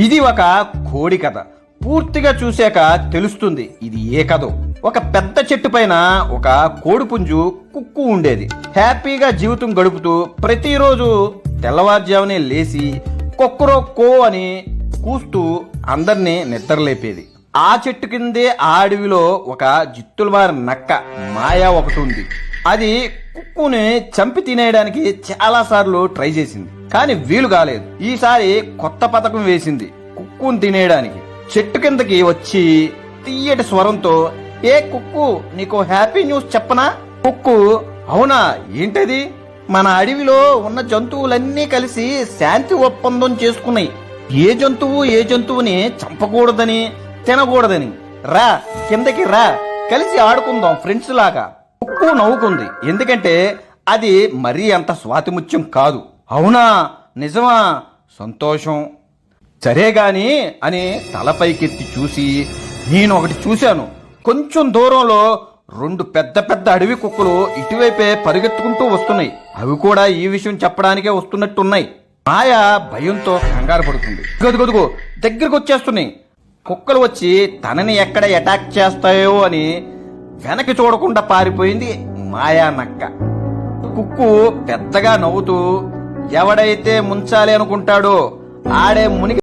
ఇది ఒక కోడి కథ. పూర్తిగా చూశాక తెలుస్తుంది ఇది ఏ కథో. ఒక పెద్ద చెట్టు పైన ఒక కోడిపుంజు కుక్కు ఉండేది. హ్యాపీగా జీవితం గడుపుతూ ప్రతిరోజు తెల్లవారుజామునే లేచి కొక్కరో కో అని కూస్తూ అందరినీ నిద్రలేపేది. ఆ చెట్టు కిందే ఆ అడవిలో ఒక జిత్తులవారి నక్క మాయా ఒకటి ఉంది. అది కుక్కుని చంపి తినేయడానికి చాలా సార్లు ట్రై చేసింది, కానీ వీలు కాలేదు. ఈసారి కొత్త పథకం వేసింది కుక్కుని తినేయడానికి. చెట్టు కిందకి వచ్చి తీయటి స్వరంతో, ఏ కుక్కు, నీకు హ్యాపీ న్యూస్ చెప్పనా? కుక్కు, అవునా, ఏంటది? మన అడవిలో ఉన్న జంతువులన్నీ కలిసి శాంతి ఒప్పందం చేసుకున్నాయి. ఏ జంతువుని చంపకూడదని, తినకూడదని. రా, కిందకి రా, కలిసి ఆడుకుందాం ఫ్రెండ్స్ లాగా. కుక్కు నవ్వుకుంది, ఎందుకంటే అది మరీ అంత స్వాతిముత్యం కాదు. అవునా, నిజమా, సంతోషం, సరే గాని అని తలపైకెత్తి చూసి, నేను ఒకటి చూశాను. కొంచెం దూరంలో 2 పెద్ద పెద్ద అడవి కుక్కలు ఇటువైపే పరిగెత్తుకుంటూ వస్తున్నాయి. అవి కూడా ఈ విషయం చెప్పడానికే వస్తున్నట్టున్నాయి. మాయ భయంతో కంగారు పడుతుంది. గదుగదుగో దగ్గరకు వచ్చేస్తున్నాయి. కుక్కలు వచ్చి తనని ఎక్కడ అటాక్ చేస్తాయో అని వెనక్కి చూడకుండా పారిపోయింది మాయా నక్క. కుక్కు పెద్దగా నవ్వుతూ, ఎవడైతే ముంచాలి అనుకుంటాడో ఆడే మునిగి